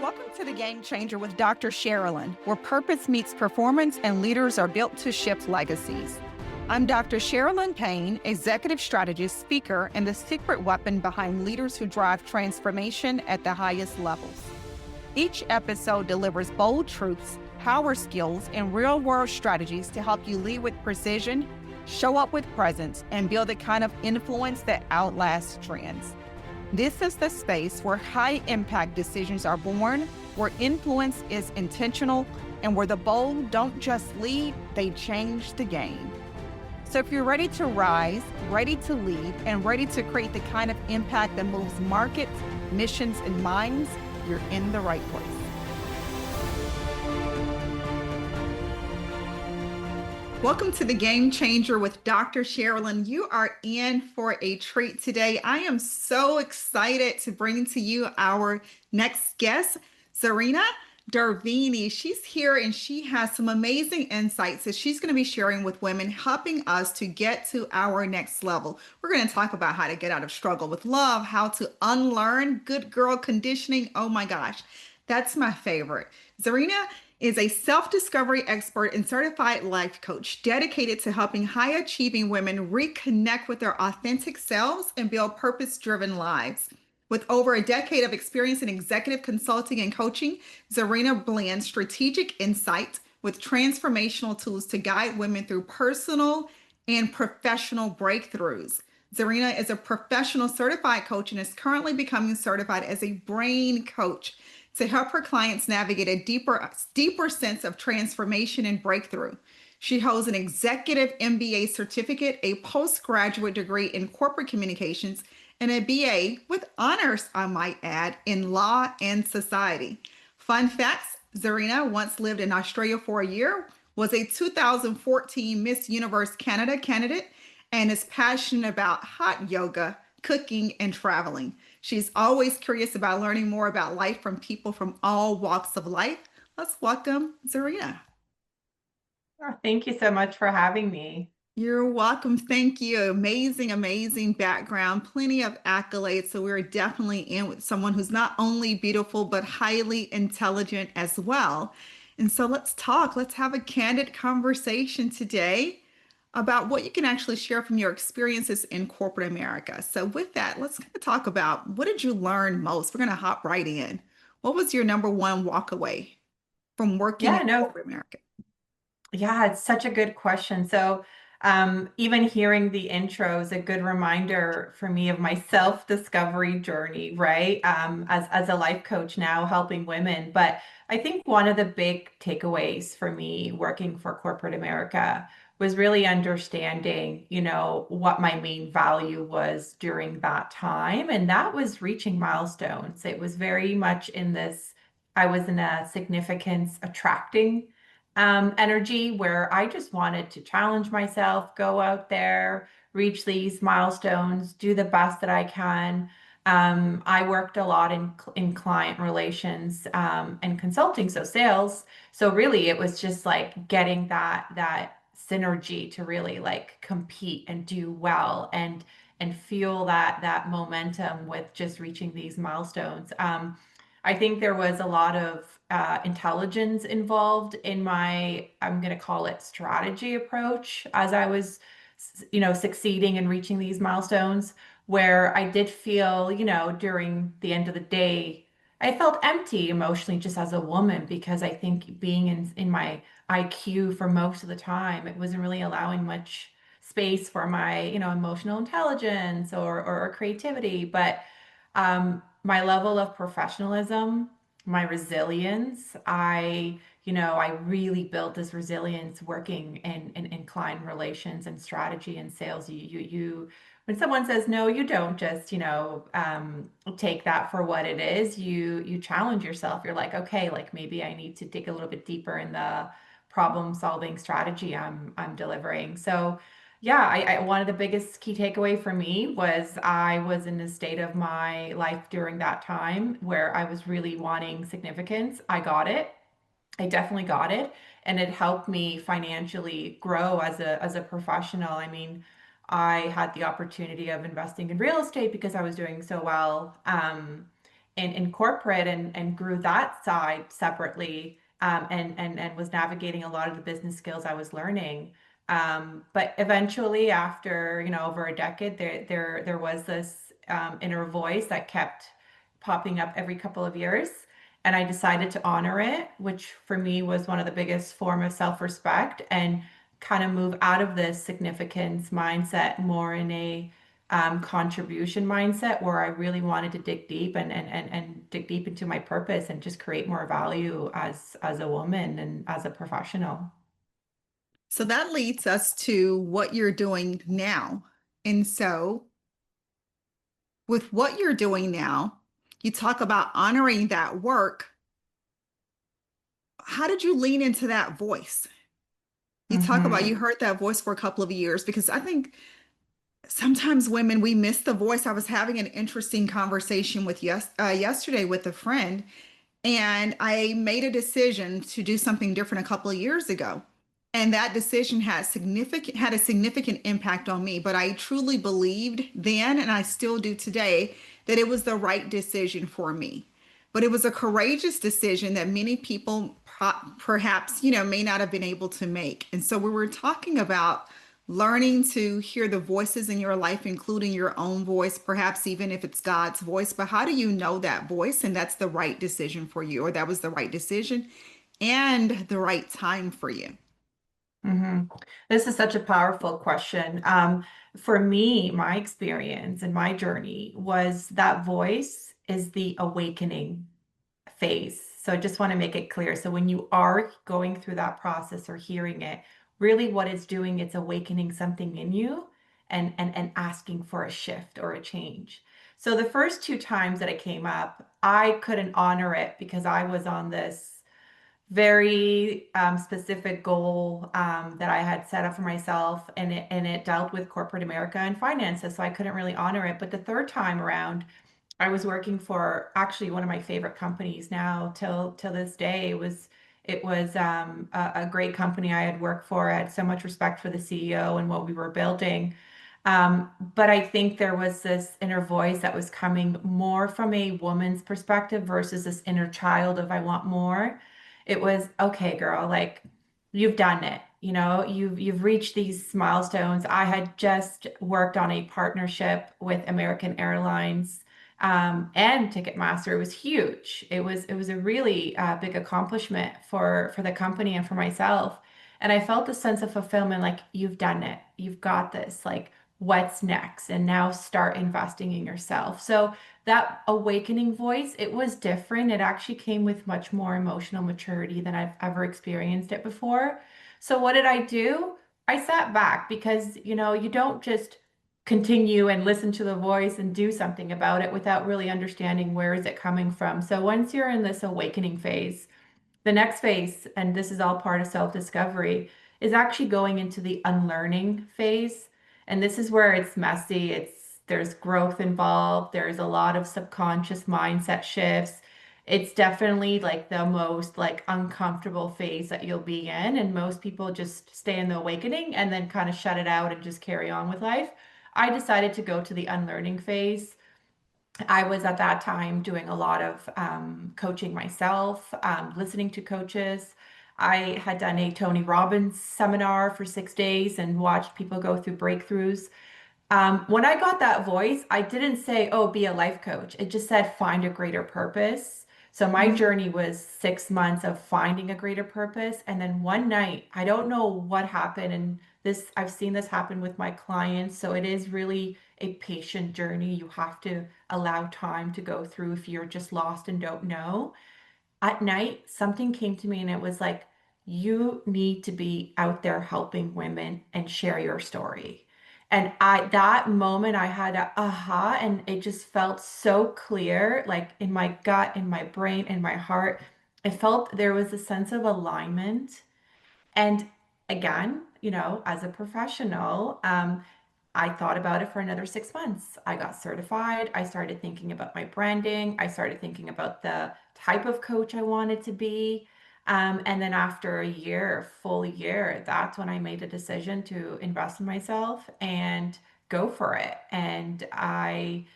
Welcome to The Game Changer with Dr. Sharalyn, where purpose meets performance and leaders are built to shift legacies. I'm Dr. Sharalyn Payne, executive strategist, speaker, and the secret weapon behind leaders who drive transformation at the highest levels. Each episode delivers bold truths, power skills, and real-world strategies to help you lead with precision, show up with presence, and build the kind of influence that outlasts trends. This is the space where high-impact decisions are born, where influence is intentional, and where the bold don't just lead, they change the game. So if you're ready to rise, ready to lead, and ready to create the kind of impact that moves markets, missions, and minds, you're in the right place. Welcome to The Game Changer with Dr. Sharalyn. You are in for a treat today. I am so excited to bring to you our next guest, Zerina Derveni. She's here and she has some amazing insights that she's going to be sharing with women, helping us to get to our next level. We're going to talk about how to get out of struggle with love, how to unlearn good girl conditioning. Oh my gosh, that's my favorite. Zerina is a self-discovery expert and certified life coach dedicated to helping high-achieving women reconnect with their authentic selves and build purpose-driven lives. With over a decade of experience in executive consulting and coaching, Zerina blends strategic insight with transformational tools to guide women through personal and professional breakthroughs. Zerina is a professional certified coach and is currently becoming certified as a brain coach to help her clients navigate a deeper sense of transformation and breakthrough. She holds an executive MBA certificate, a postgraduate degree in corporate communications, and a BA with honors, I might add, in law and society. Fun facts, Zerina once lived in Australia for a year, was a 2014 Miss Universe Canada candidate, and is passionate about hot yoga, cooking, and traveling. She's always curious about learning more about life from people from all walks of life. Let's welcome Zerina. Oh, thank you so much for having me. You're welcome. Thank you. Amazing, amazing background, plenty of accolades. So we're definitely in with someone who's not only beautiful, but highly intelligent as well. And so let's talk. Let's have a candid conversation today about what you can actually share from your experiences in corporate America. So with that, let's kind of talk about what did you learn most? We're going to hop right in. What was your number one walk away from working Yeah, in no, corporate America? yeah, it's such a good question. So, even hearing the intro is a good reminder for me of my self-discovery journey, right? As a life coach now, helping women. But I think one of the big takeaways for me working for corporate America was really understanding, what my main value was during that time, and that was reaching milestones. It was very much in this, I was in a significance attracting energy where I just wanted to challenge myself, go out there, reach these milestones, do the best that I can. I worked a lot in client relations and consulting, so sales. So really, it was just like getting that synergy to really like compete and do well and feel that momentum with just reaching these milestones. I think there was a lot of intelligence involved in my, I'm going to call it strategy approach as I was, succeeding and reaching these milestones, where I did feel, during the end of the day, I felt empty emotionally just as a woman, because I think being in my IQ for most of the time, it wasn't really allowing much space for my, emotional intelligence or creativity. But my level of professionalism, my resilience, I really built this resilience working in client relations and strategy and sales. When someone says no, you don't just, take that for what it is. You challenge yourself. You're like, okay, like maybe I need to dig a little bit deeper in the problem solving strategy I'm delivering. So yeah, one of the biggest key takeaway for me was I was in a state of my life during that time where I was really wanting significance. I got it. I definitely got it, and it helped me financially grow as a professional. I mean, I had the opportunity of investing in real estate because I was doing so well. in corporate and grew that side separately, and was navigating a lot of the business skills I was learning. But eventually, after over a decade, there was this inner voice that kept popping up every couple of years, and I decided to honor it, which for me was one of the biggest form of self-respect, and kind of move out of this significance mindset more in a contribution mindset where I really wanted to dig deep and dig deep into my purpose and just create more value as a woman and as a professional. So that leads us to what you're doing now. And so, with what you're doing now, you talk about honoring that work. How did you lean into that voice? You talk about you Hmm. heard that voice for a couple of years because I think sometimes women we miss the voice. I was having an interesting conversation with yesterday with a friend, and I made a decision to do something different a couple of years ago. And that decision had a significant impact on me. But I truly believed then, and I still do today, that it was the right decision for me. But it was a courageous decision that many people perhaps, may not have been able to make. And so we were talking about learning to hear the voices in your life, including your own voice, perhaps even if it's God's voice. But how do you know that voice and that's the right decision for you, or that was the right decision and the right time for you? Hmm. This is such a powerful question. For me, my experience and my journey was that voice is the awakening phase. So I just want to make it clear. So when you are going through that process or hearing it, really what it's doing, it's awakening something in you and asking for a shift or a change. So the first two times that it came up, I couldn't honor it because I was on this very specific goal that I had set up for myself, and it dealt with corporate America and finances, so I couldn't really honor it. But the third time around, I was working for actually one of my favorite companies now till this day. It was a great company I had worked for. I had so much respect for the CEO and what we were building. But I think there was this inner voice that was coming more from a woman's perspective versus this inner child of I want more. It was okay, girl, like you've done it. You've reached these milestones. I had just worked on a partnership with American Airlines and Ticketmaster. It was huge. It was a really big accomplishment for the company and for myself. And I felt a sense of fulfillment, like you've done it, you've got this. Like what's next? And now start investing in yourself. So that awakening voice, it was different. It actually came with much more emotional maturity than I've ever experienced it before. So what did I do? I sat back because, you don't just continue and listen to the voice and do something about it without really understanding where is it coming from. So once you're in this awakening phase, the next phase, and this is all part of self-discovery, is actually going into the unlearning phase. And this is where it's messy. There's growth involved. There's a lot of subconscious mindset shifts. It's definitely like the most like uncomfortable phase that you'll be in. And most people just stay in the awakening and then kind of shut it out and just carry on with life. I decided to go to the unlearning phase. I was at that time doing a lot of coaching myself, listening to coaches. I had done a Tony Robbins seminar for 6 days and watched people go through breakthroughs. When I got that voice, I didn't say, oh, be a life coach. It just said, find a greater purpose. So my Mhm. journey was 6 months of finding a greater purpose. And then one night, I don't know what happened. And I've seen this happen with my clients. So it is really a patient journey. You have to allow time to go through if you're just lost and don't know. At night, something came to me and it was like, you need to be out there helping women and share your story. And that moment, I had a aha, and it just felt so clear, like in my gut, in my brain, in my heart. I felt there was a sense of alignment. And again, as a professional, I thought about it for another 6 months. I got certified. I started thinking about my branding. I started thinking about the type of coach I wanted to be. And then after a year, full year, that's when I made a decision to invest in myself and go for it. And I,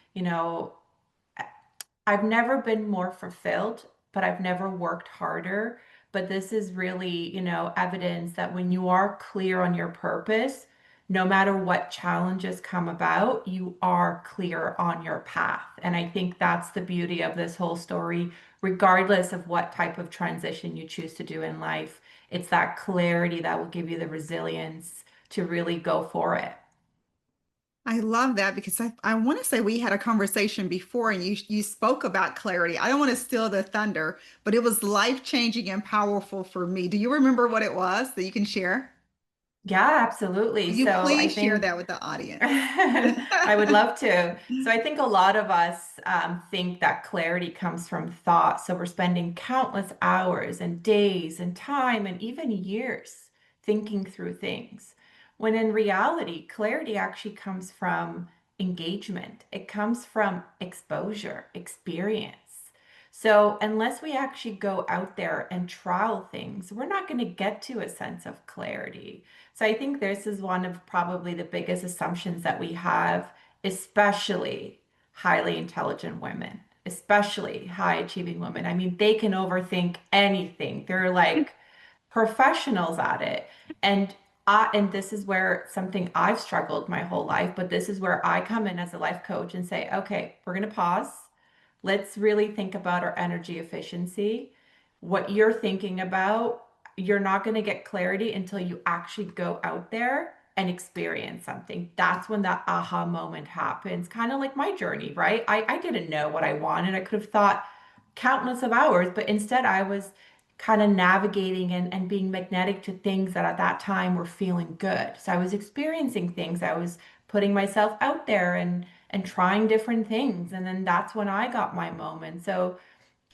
I've never been more fulfilled, but I've never worked harder. But this is really, evidence that when you are clear on your purpose, no matter what challenges come about, you are clear on your path. And I think that's the beauty of this whole story, regardless of what type of transition you choose to do in life. It's that clarity that will give you the resilience to really go for it. I love that because I want to say we had a conversation before and you spoke about clarity. I don't want to steal the thunder, but it was life-changing and powerful for me. Do you remember what it was that you can share? Yeah, absolutely. Will you So I please share think that with the audience? I would love to. So I think a lot of us think that clarity comes from thought. So we're spending countless hours and days and time and even years thinking through things. When in reality, clarity actually comes from engagement. It comes from exposure, experience. So unless we actually go out there and trial things, we're not going to get to a sense of clarity. So I think this is one of probably the biggest assumptions that we have, especially highly intelligent women, especially high achieving women. I mean, they can overthink anything. They're like professionals at it. And and this is where something I've struggled my whole life, but this is where I come in as a life coach and say, okay, we're going to pause. Let's really think about our energy efficiency. What you're thinking about, you're not going to get clarity until you actually go out there and experience something. That's when that aha moment happens. Kind of like my journey, right? I didn't know what I wanted. I could have thought countless of hours, but instead I was kind of navigating and being magnetic to things that at that time were feeling good. So I was experiencing things. I was putting myself out there and trying different things. And then that's when I got my moment. So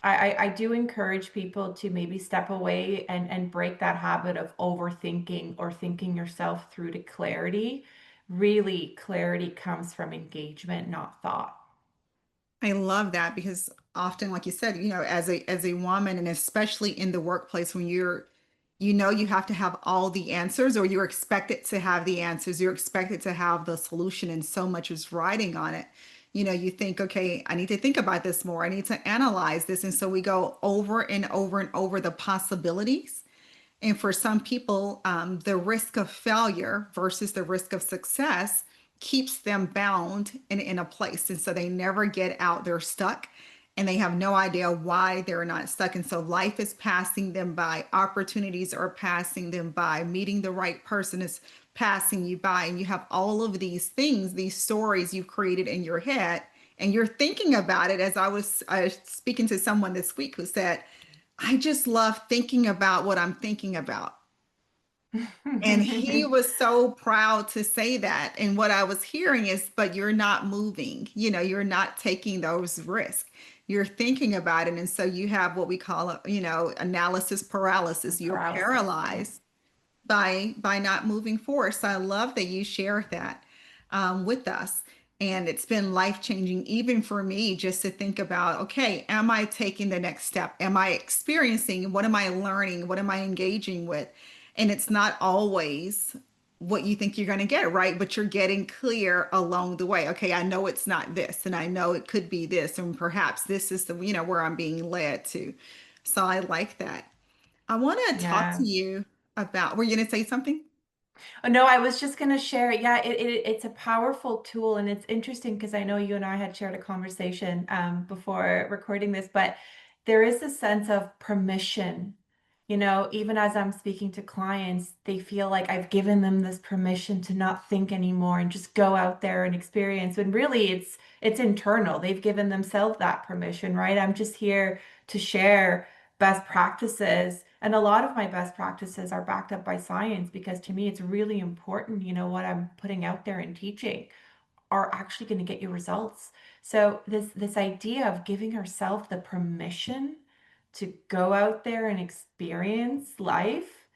I do encourage people to maybe step away and break that habit of overthinking or thinking yourself through to clarity. Really, clarity comes from engagement, not thought. I love that because often, like you said, as a woman, and especially in the workplace, when you have to have all the answers, or you're expected to have the answers, you're expected to have the solution, and so much is riding on it. You think, okay, I need to think about this more. I need to analyze this, and so we go over and over and over the possibilities. And for some people, the risk of failure versus the risk of success keeps them bound and in a place. And so they never get out. They're stuck and they have no idea why they're not stuck. And so life is passing them by, opportunities are passing them by, meeting the right person is passing you by. And you have all of these things, these stories you've created in your head. And you're thinking about it. As I was speaking to someone this week who said, I just love thinking about what I'm thinking about. And he was so proud to say that. And what I was hearing is, but you're not moving, you're not taking those risks. You're thinking about it. And so you have what we call, analysis paralysis. You're Paralysis. Yeah. paralyzed by not moving forward. So I love that you shared that with us. And it's been life changing, even for me, just to think about, okay, am I taking the next step? Am I experiencing? What am I learning? What am I engaging with? And it's not always what you think you're going to get, right? But you're getting clear along the way. Okay, I know it's not this, and I know it could be this, and perhaps this is the, where I'm being led to. So I like that. I want to talk to Yeah. you about, were you going to say something? Oh, no, I was just going to share. Yeah, it's a powerful tool. And it's interesting because I know you and I had shared a conversation before recording this, but there is a sense of permission. Even as I'm speaking to clients, they feel like I've given them this permission to not think anymore and just go out there and experience. When really it's internal. They've given themselves that permission, right? I'm just here to share best practices. And a lot of my best practices are backed up by science because to me, it's really important, what I'm putting out there and teaching are actually going to get you results. So this idea of giving ourselves the permission to go out there and experience life,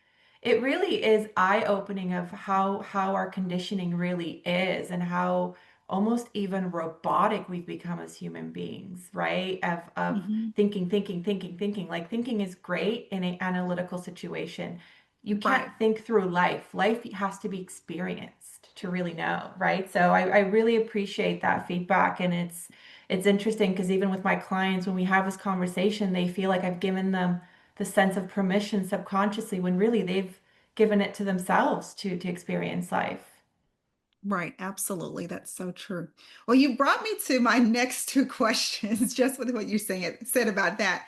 it really is eye-opening of how our conditioning really is and how almost even robotic we've become as human beings, right? Of Mhm. thinking. Like thinking is great in an analytical situation. You can't Right. think through life. Life has to be experienced to really know, right? So I really appreciate that feedback. And it's interesting because even with my clients, when we have this conversation, they feel like I've given them the sense of permission subconsciously when really they've given it to themselves to experience life. Right, absolutely. That's so true. Well, you brought me to my next two questions just with what you said about that.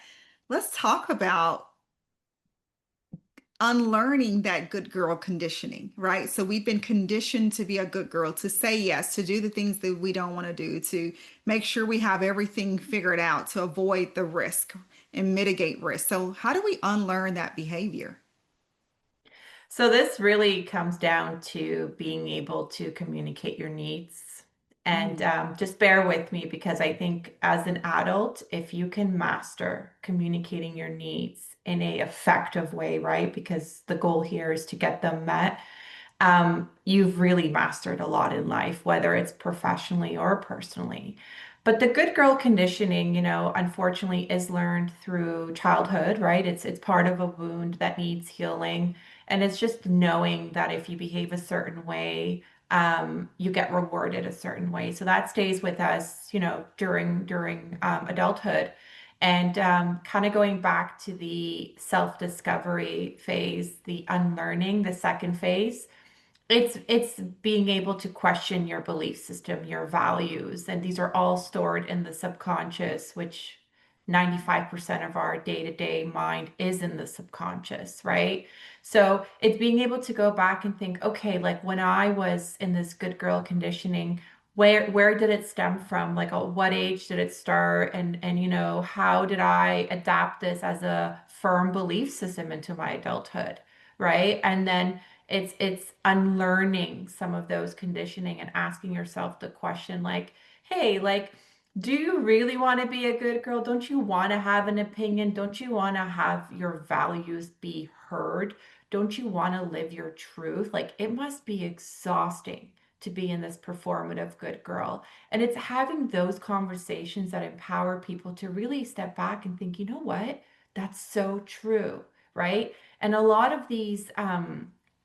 Let's talk about unlearning that good girl conditioning, right? So we've been conditioned to be a good girl, to say yes, to do the things that we don't want to do, to make sure we have everything figured out, to avoid the risk and mitigate risk. So how do we unlearn that behavior? So this really comes down to being able to communicate your needs. And Mm, just bear with me because I think as an adult, if you can master communicating your needs in a effective way, right? Because the goal here is to get them met, you've really mastered a lot in life, whether it's professionally or personally. But the good girl conditioning, unfortunately is learned through childhood, right? It's part of a wound that needs healing. And it's just knowing that if you behave a certain way, you get rewarded a certain way. So that stays with us, during adulthood. And kind of going back to the self-discovery phase, the unlearning, the second phase, it's being able to question your belief system, your values, and these are all stored in the subconscious, which 95% of our day-to-day mind is in the subconscious, right? So it's being able to go back and think, okay, like when I was in this good girl conditioning, where did it stem from? Like at what age did it start? And how did I adapt this as a firm belief system into my adulthood, right? And then it's unlearning some of those conditioning and asking yourself the question like, hey, like, do you really want to be a good girl? Don't you want to have an opinion? Don't you want to have your values be heard? Don't you want to live your truth? Like, it must be exhausting to be in this performative good girl. And it's having those conversations that empower people to really step back and think, you know what? That's so true, right? And a lot of these,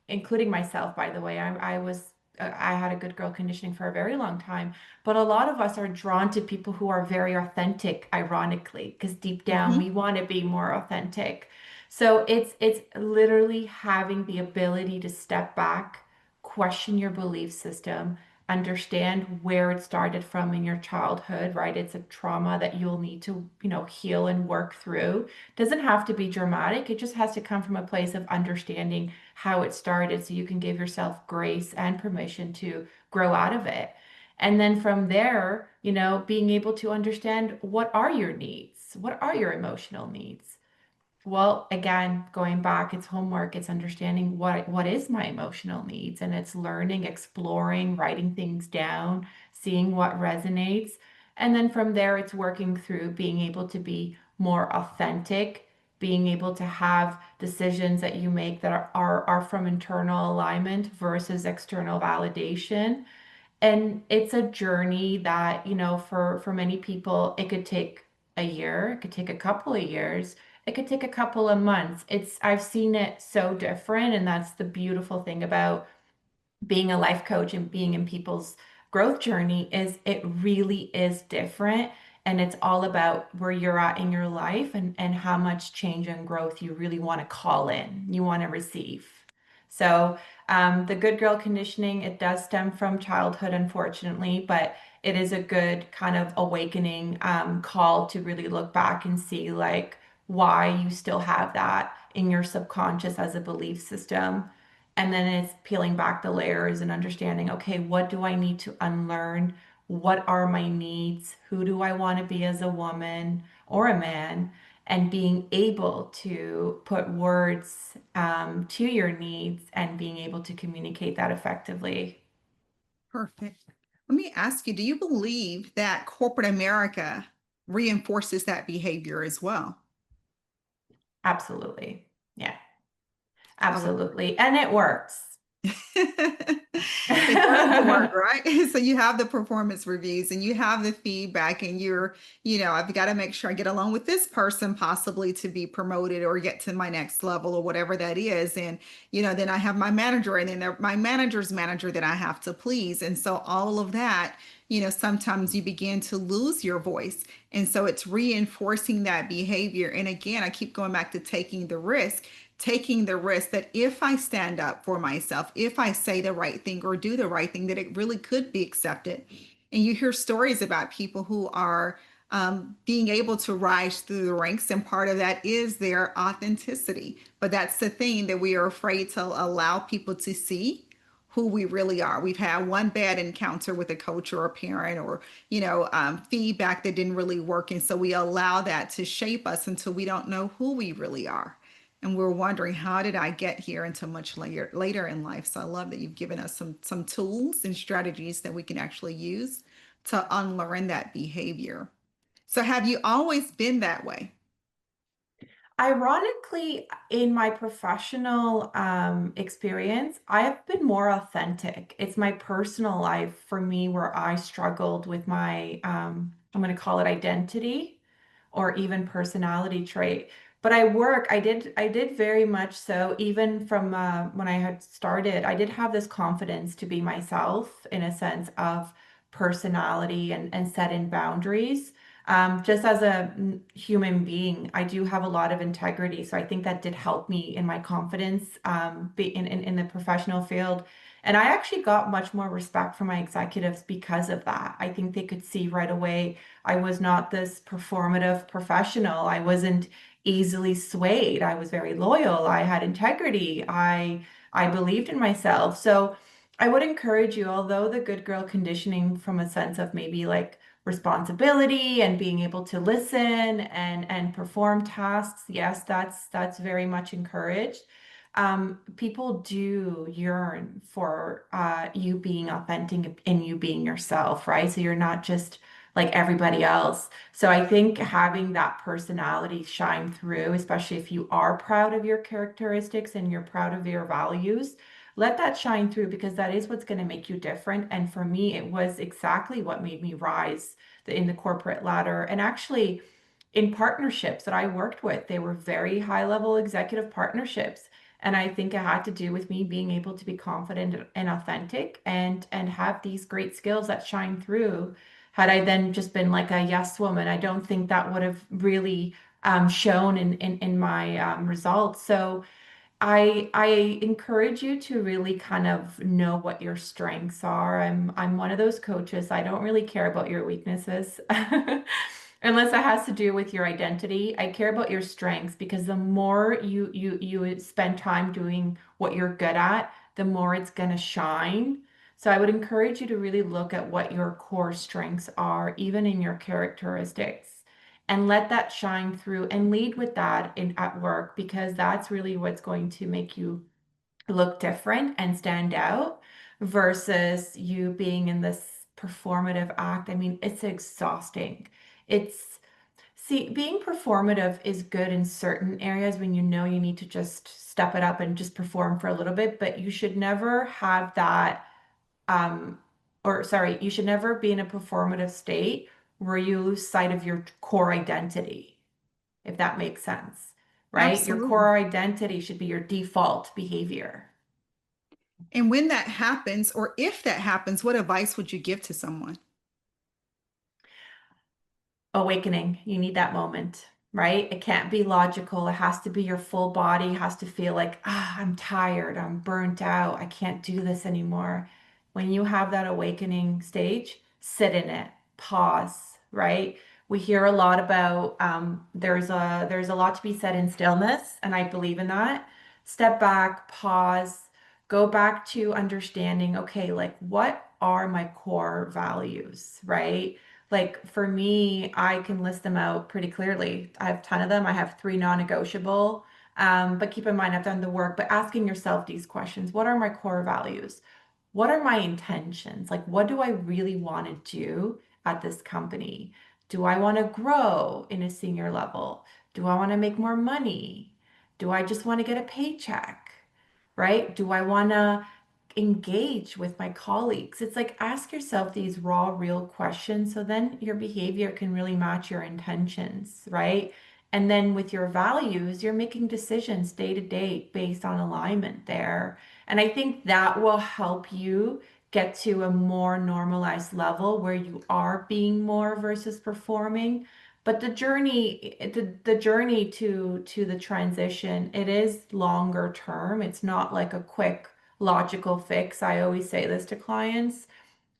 including myself, by the way. I had a good girl conditioning for a very long time, but a lot of us are drawn to people who are very authentic, ironically, because deep down we mhm. want to be more authentic. So it's literally having the ability to step back, question your belief system, understand where it started from in your childhood, right? It's a trauma that you'll need to, heal and work through. Doesn't have to be dramatic. It just has to come from a place of understanding how it started so you can give yourself grace and permission to grow out of it. And then from there, being able to understand what are your needs? What are your emotional needs? Well, again, going back, it's homework, it's understanding what is my emotional needs, and it's learning, exploring, writing things down, seeing what resonates. And then from there, it's working through being able to be more authentic, being able to have decisions that you make that are from internal alignment versus external validation. And it's a journey that, for many people, it could take a year, it could take a couple of years, it could take a couple of months. I've seen it so different, and that's the beautiful thing about being a life coach and being in people's growth journey is it really is different. And it's all about where you're at in your life and how much change and growth you really want to call in, you want to receive. So the good girl conditioning, it does stem from childhood, unfortunately, but it is a good kind of awakening call to really look back and see like why you still have that in your subconscious as a belief system. And then it's peeling back the layers and understanding, okay, what do I need to unlearn? What are my needs? Who do I want to be as a woman or a man? And being able to put words to your needs and being able to communicate that effectively. Perfect. Let me ask you, do you believe that corporate America reinforces that behavior as well? Absolutely. Yeah, I would absolutely. And it works. It does work, right? So you have the performance reviews and you have the feedback, and I've got to make sure I get along with this person possibly to be promoted or get to my next level or whatever that is. And, then I have my manager, and then my manager's manager that I have to please. And so all of that, sometimes you begin to lose your voice. And so it's reinforcing that behavior. And again, I keep going back to taking the risk that if I stand up for myself, if I say the right thing or do the right thing, that it really could be accepted. And you hear stories about people who are being able to rise through the ranks, and part of that is their authenticity. But that's the thing that we are afraid to allow people to see who we really are. We've had one bad encounter with a coach or a parent, or feedback that didn't really work, and so we allow that to shape us until we don't know who we really are, and we're wondering, how did I get here, until much later in life. So I love that you've given us some tools and strategies that we can actually use to unlearn that behavior. So have you always been that way? Ironically, in my professional experience, I have been more authentic. It's my personal life for me where I struggled with my, I'm going to call it identity or even personality trait. But I did very much so, even from when I had started, I did have this confidence to be myself in a sense of personality and set in boundaries. Just as a human being, I do have a lot of integrity. So I think that did help me in my confidence in the professional field. And I actually got much more respect from my executives because of that. I think they could see right away I was not this performative professional. I wasn't easily swayed. I was very loyal. I had integrity. I believed in myself. So I would encourage you, although the good girl conditioning from a sense of maybe like responsibility and being able to listen and perform tasks, yes, that's very much encouraged. People do yearn for you being authentic and you being yourself, right? So you're not just like everybody else. So I think having that personality shine through, especially if you are proud of your characteristics and you're proud of your values, let that shine through because that is what's going to make you different. And for me, it was exactly what made me rise in the corporate ladder. And actually, in partnerships that I worked with, they were very high level executive partnerships. And I think it had to do with me being able to be confident and authentic and have these great skills that shine through. Had I then just been like a yes woman, I don't think that would have really shown in my results. So I encourage you to really kind of know what your strengths are. I'm one of those coaches. I don't really care about your weaknesses. Unless it has to do with your identity. I care about your strengths because the more you spend time doing what you're good at, the more it's going to shine. So I would encourage you to really look at what your core strengths are, even in your characteristics, and let that shine through and lead with that in at work because that's really what's going to make you look different and stand out versus you being in this performative act. I mean, it's exhausting. It's See, being performative is good in certain areas when you know you need to just step it up and just perform for a little bit, but you should never have that um, or sorry, you should never be in a performative state where you lose sight of your core identity, if that makes sense, right? Your Absolutely. core identity should be your default behavior. And when that happens, or if that happens, what advice would you give to someone? Awakening. You need that moment, right? It can't be logical. It has to be your full body, has to feel like, I'm tired, I'm burnt out, I can't do this anymore. When you have that awakening stage, sit in it, pause, right? We hear a lot about there's a lot to be said in stillness, and I believe in that. Step back, pause, go back to understanding, okay, like what are my core values, right? Like for me, I can list them out pretty clearly. I have a ton of them. I have three non-negotiable. But keep in mind, I've done the work, but asking yourself these questions, what are my core values? What are my intentions? Like, what do I really want to do at this company? Do I want to grow in a senior level? Do I want to make more money? Do I just want to get a paycheck? Right? Do I want to engage with my colleagues? It's like ask yourself these raw, real questions so then your behavior can really match your intentions, right? And then with your values, you're making decisions day to day based on alignment there. And I think that will help you get to a more normalized level where you are being more versus performing. But the journey to the transition, it is longer term. It's not like a quick logical fix. I always say this to clients.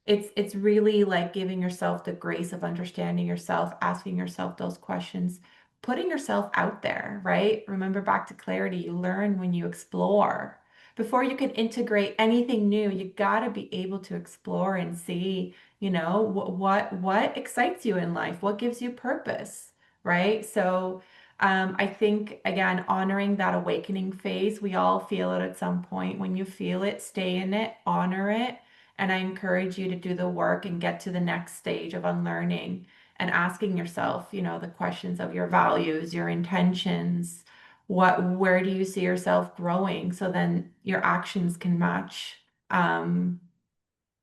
It's really like giving yourself the grace of understanding yourself, asking yourself those questions, putting yourself out there, right? Remember back to clarity, you learn when you explore. Before you can integrate anything new, you got to be able to explore and see, what excites you in life, what gives you purpose, right? So I think again, honoring that awakening phase, we all feel it at some point. When you feel it, stay in it, honor it, and I encourage you to do the work and get to the next stage of unlearning and asking yourself, the questions of your values, your intentions, where do you see yourself growing? So then your actions can match um,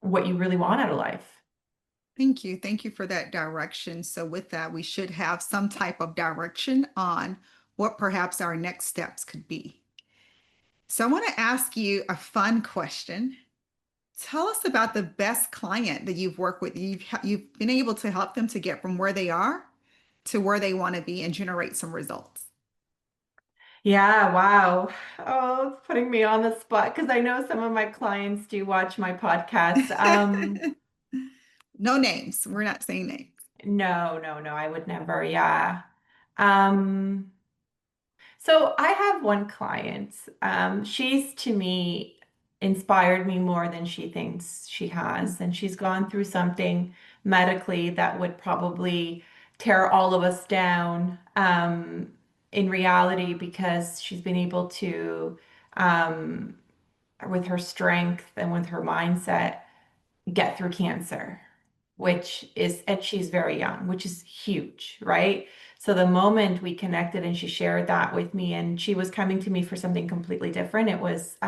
what you really want out of life. Thank you. Thank you for that direction. So, with that, we should have some type of direction on what perhaps our next steps could be. So, I want to ask you a fun question. Tell us about the best client that you've worked with. You've been able to help them to get from where they are to where they want to be and generate some results. Yeah, wow. Oh, it's putting me on the spot because I know some of my clients do watch my podcasts. No names. We're not saying names. No, no, no, I would never. Yeah. Um, So I have one client. She's to me inspired me more than she thinks she has. And she's gone through something medically that would probably tear all of us down in reality because she's been able to, um, with her strength and with her mindset, get through cancer, and she's very young, which is huge, right? So the moment we connected and she shared that with me, and she was coming to me for something completely different, it was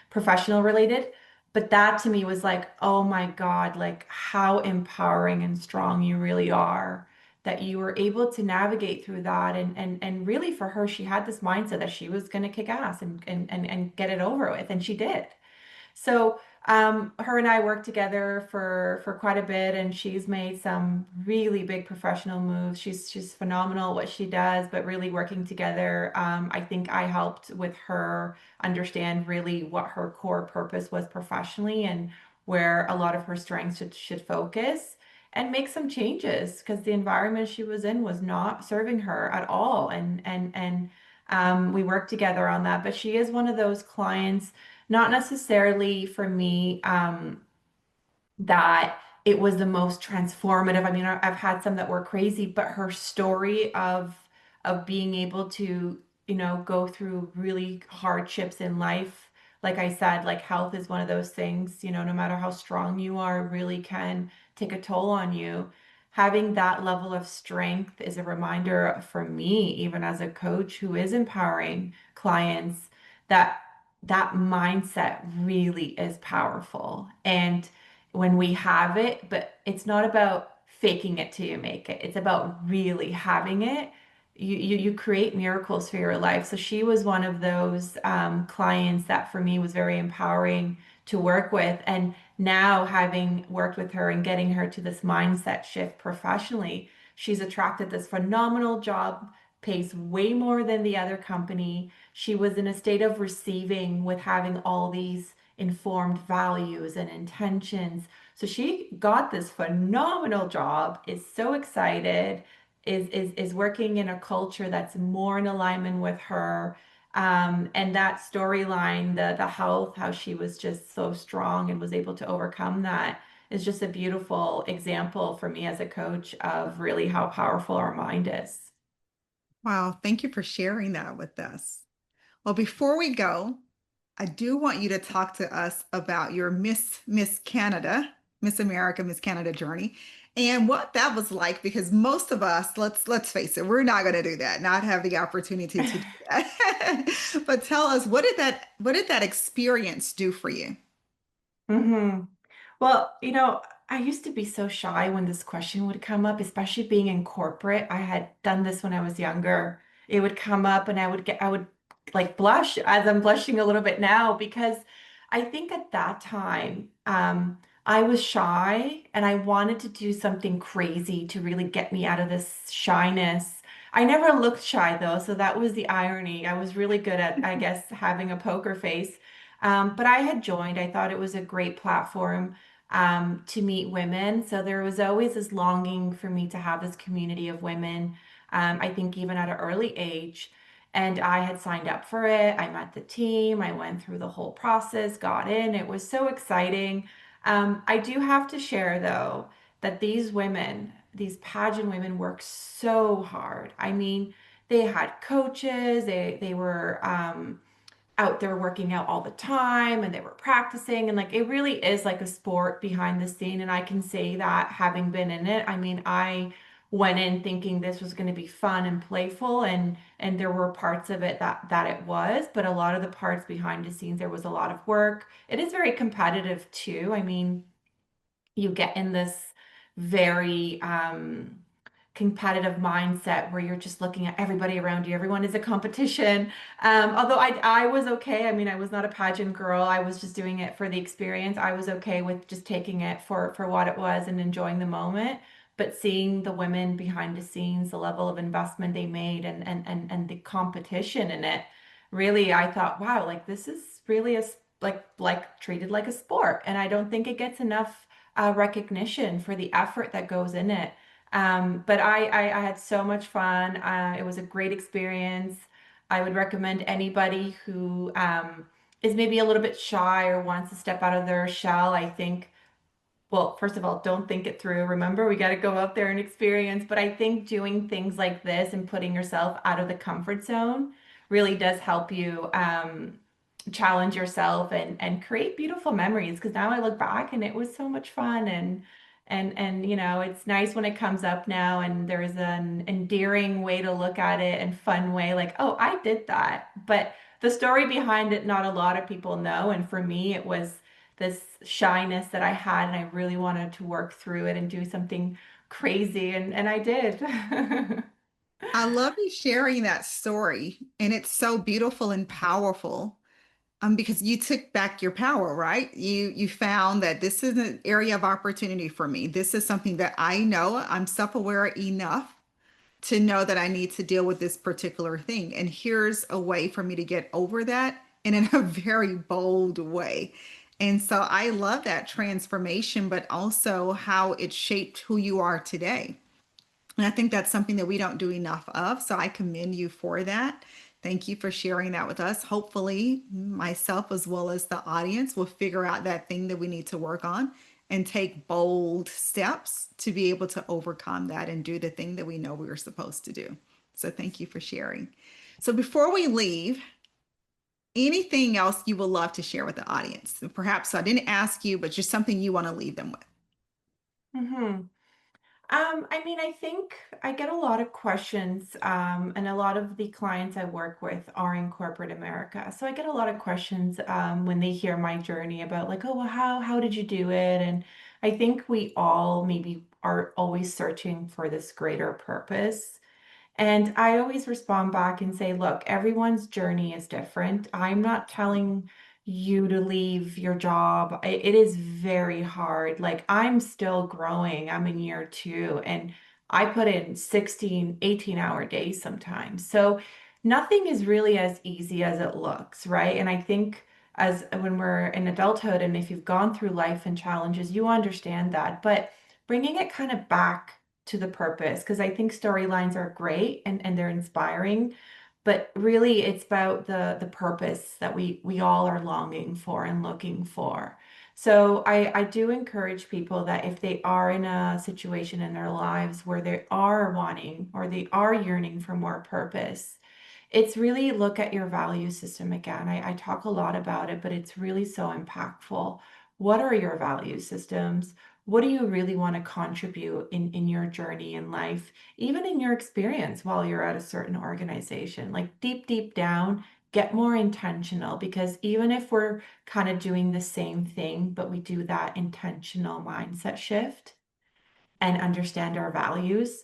professional related. But that to me was like, oh my God, like how empowering and strong you really are that you were able to navigate through that. And really for her, she had this mindset that she was going to kick ass and get it over with. And she did. So her and I worked together for quite a bit, and she's made some really big professional moves. She's phenomenal at what she does, but really working together, I think I helped with her understand really what her core purpose was professionally and where a lot of her strengths should focus and make some changes because the environment she was in was not serving her at all. And we worked together on that. But she is one of those clients not necessarily for me, that it was the most transformative. I mean, I've had some that were crazy, but her story of being able to, go through really hardships in life, like I said, like health is one of those things, no matter how strong you are, really can take a toll on you. Having that level of strength is a reminder for me, even as a coach who is empowering clients, that that mindset really is powerful. And when we have it, but it's not about faking it till you make it. It's about really having it. You create miracles for your life. So she was one of those clients that for me was very empowering to work with. And now having worked with her and getting her to this mindset shift professionally, she's attracted this phenomenal job, pays way more than the other company. She was in a state of receiving with having all these informed values and intentions. So she got this phenomenal job, is so excited, is working in a culture that's more in alignment with her. And that storyline, the health, how she was just so strong and was able to overcome that is just a beautiful example for me as a coach of really how powerful our mind is. Wow, thank you for sharing that with us. Well, before we go, I do want you to talk to us about your Miss Canada, Miss America, Miss Canada journey and what that was like because most of us, let's face it, we're not going to do that, not have the opportunity to do that. But tell us what did that experience do for you? hmm Well, I used to be so shy when this question would come up, especially being in corporate. I had done this when I was younger. It would come up and I would like blush as I'm blushing a little bit now because I think at that time, I was shy and I wanted to do something crazy to really get me out of this shyness. I never looked shy though, so that was the irony. I was really good at, I guess, having a poker face. But I had joined. I thought it was a great platform to meet women. So there was always this longing for me to have this community of women. I think even at an early age. And I had signed up for it. I met the team. I went through the whole process, got in. It was so exciting. I do have to share, though, that these women, these pageant women, work so hard. I mean, they had coaches. They were out there working out all the time and they were practicing and like it really is like a sport behind the scene, and I can say that having been in it. I mean, I went in thinking this was going to be fun and playful, and there were parts of it that it was, but a lot of the parts behind the scenes there was a lot of work. It is very competitive too. I mean, you get in this very competitive mindset where you're just looking at everybody around you. Everyone is a competition. Although I was okay. I mean, I was not a pageant girl. I was just doing it for the experience. I was okay with just taking it for what it was and enjoying the moment. But seeing the women behind the scenes, the level of investment they made and the competition in it, really, I thought, wow, like this is really like treated like a sport. And I don't think it gets enough recognition for the effort that goes in it. But I had so much fun. It was a great experience. I would recommend anybody who is maybe a little bit shy or wants to step out of their shell. I think, well, first of all, don't think it through. Remember, we got to go out there and experience. But I think doing things like this and putting yourself out of the comfort zone really does help you challenge yourself and create beautiful memories. Because now I look back and it was so much fun, and it's nice when it comes up now and there's an endearing way to look at it and fun way, like, oh, I did that. But the story behind it, not a lot of people know. And for me, it was this shyness that I had, and I really wanted to work through it and do something crazy, and I did. I love you sharing that story, and it's so beautiful and powerful. Because you took back your power, right? You found that this is an area of opportunity for me. This is something that I know. I'm self-aware enough to know that I need to deal with this particular thing. And here's a way for me to get over that, and in a very bold way. And so I love that transformation, but also how it shaped who you are today. And I think that's something that we don't do enough of. So I commend you for that. Thank you for sharing that with us. Hopefully, myself as well as the audience will figure out that thing that we need to work on and take bold steps to be able to overcome that and do the thing that we know we were supposed to do. So, thank you for sharing. So, before we leave, anything else you would love to share with the audience? Perhaps I didn't ask you, but just something you want to leave them with. hmm I mean, I think I get a lot of questions, and a lot of the clients I work with are in corporate America. So I get a lot of questions when they hear my journey about like, oh, well, how did you do it? And I think we all maybe are always searching for this greater purpose. And I always respond back and say, look, everyone's journey is different. I'm not telling you to leave your job. It is very hard. Like, I'm still growing. I'm in year two, and I put in 16, 18-hour days sometimes. So nothing is really as easy as it looks, right? And I think as when we're in adulthood and if you've gone through life and challenges, you understand that. But bringing it kind of back to the purpose, because I think storylines are great and they're inspiring, but really it's about the purpose that we all are longing for and looking for. So I do encourage people that if they are in a situation in their lives where they are wanting or they are yearning for more purpose, it's really look at your value system again. I talk a lot about it, but it's really so impactful. What are your value systems? What do you really want to contribute in your journey in life, even in your experience while you're at a certain organization? Like deep, deep down, get more intentional, because even if we're kind of doing the same thing, but we do that intentional mindset shift and understand our values,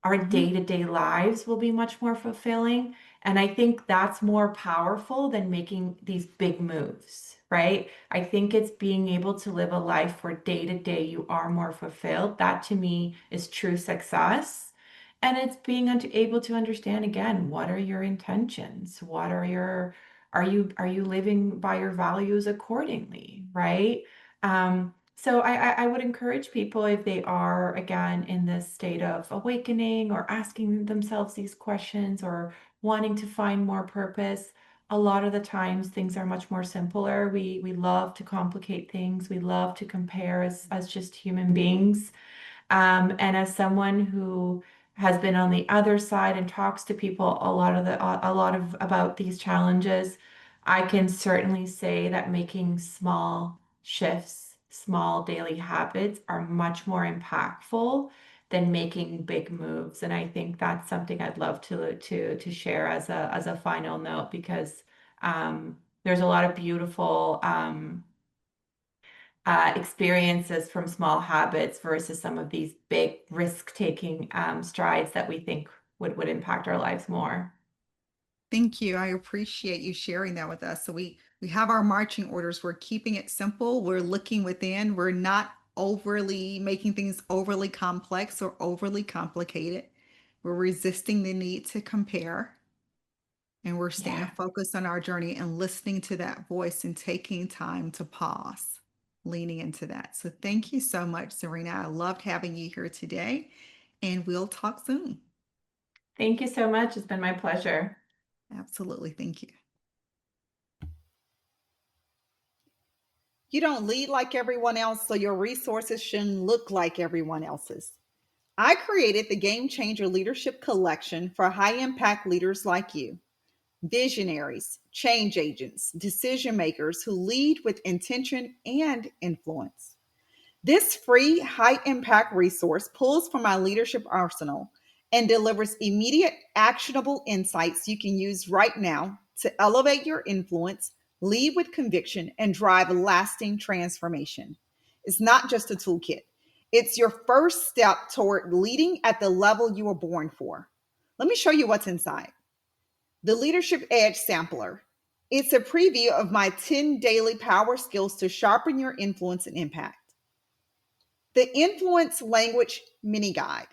our Mhm. day-to-day lives will be much more fulfilling. And I think that's more powerful than making these big moves, right? I think it's being able to live a life where day to day you are more fulfilled. That to me is true success. And it's being able to understand again, what are your intentions? What are your, are you living by your values accordingly, right? So I would encourage people, if they are again in this state of awakening or asking themselves these questions or wanting to find more purpose, a lot of the times things are much more simpler. We love to complicate things. We love to compare as just human beings. And as someone who has been on the other side and talks to people a lot of about these challenges, I can certainly say that making small shifts, small daily habits are much more impactful than making big moves. And I think that's something I'd love to share as a final note, because there's a lot of beautiful experiences from small habits versus some of these big risk-taking strides that we think would impact our lives more. Thank you. I appreciate you sharing that with us. So we have our marching orders. We're keeping it simple. We're looking within. We're not overly making things overly complex or overly complicated. We're resisting the need to compare, and we're staying Yeah. focused on our journey and listening to that voice and taking time to pause, leaning into that. So thank you so much, Zerina. I loved having you here today, and we'll talk soon. Thank you so much. It's been my pleasure. Absolutely. Thank you. You don't lead like everyone else, so your resources shouldn't look like everyone else's. I created the Game Changer Leadership Collection for high impact leaders like you, visionaries, change agents, decision makers who lead with intention and influence. This free, high impact resource pulls from my leadership arsenal and delivers immediate, actionable insights you can use right now to elevate your influence, lead with conviction, and drive lasting transformation. It's not just a toolkit, it's your first step toward leading at the level you were born for. Let me show you what's inside. The Leadership Edge Sampler. It's a preview of my 10 daily power skills to sharpen your influence and impact. The Influence Language Mini Guide.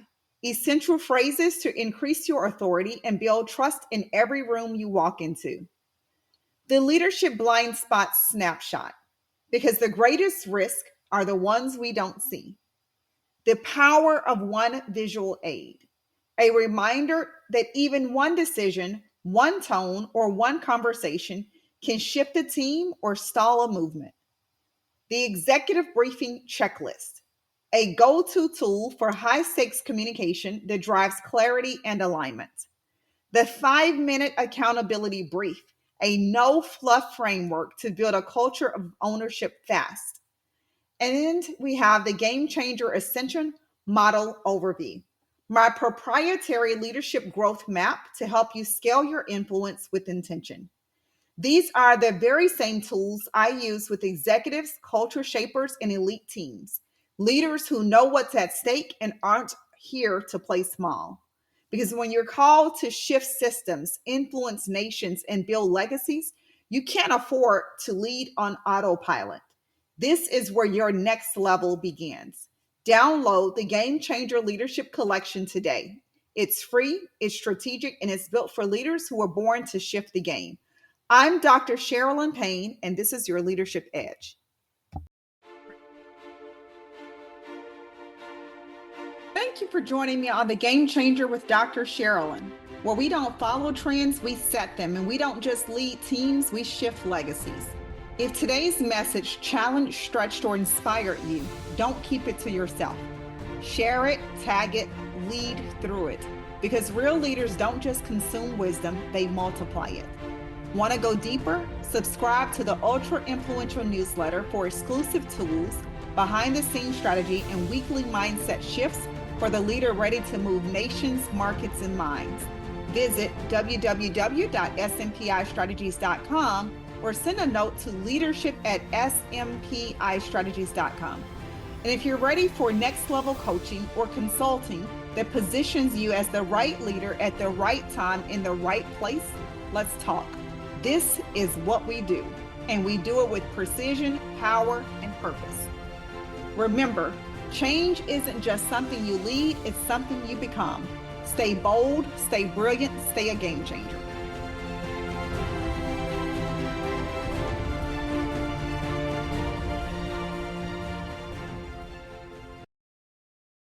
Essential phrases to increase your authority and build trust in every room you walk into. The Leadership Blind Spot Snapshot. Because the greatest risk are the ones we don't see. The power of one visual aid. A reminder that even one decision, one tone, or one conversation can shift a team or stall a movement. The Executive Briefing Checklist, a go to tool for high stakes communication that drives clarity and alignment. The 5 minute accountability brief, a no fluff framework to build a culture of ownership fast. And we have the Game Changer Ascension Model Overview, my proprietary leadership growth map to help you scale your influence with intention. These are the very same tools I use with executives, culture shapers, and elite teams, leaders who know what's at stake and aren't here to play small. Because when you're called to shift systems, influence nations, and build legacies, you can't afford to lead on autopilot. This is where your next level begins. Download the Game Changer Leadership Collection today. It's free, it's strategic, and it's built for leaders who are born to shift the game. I'm Dr. Sharalyn Payne, and this is your Leadership Edge. Thank you for joining me on the Game Changer with Dr. Sharalyn, where we don't follow trends, we set them, and we don't just lead teams, we shift legacies. If today's message challenged, stretched, or inspired you, don't keep it to yourself. Share it, tag it, lead through it. Because real leaders don't just consume wisdom, they multiply it. Want to go deeper? Subscribe to the Ultra Influential newsletter for exclusive tools, behind the scenes strategy, and weekly mindset shifts for the leader ready to move nations, markets, and minds. Visit www.smpistrategies.com or send a note to leadership@smpistrategies.com. And if you're ready for next level coaching or consulting that positions you as the right leader at the right time in the right place, let's talk. This is what we do, and we do it with precision, power, and purpose. Remember, change isn't just something you lead, it's something you become. Stay bold, stay brilliant, stay a game changer.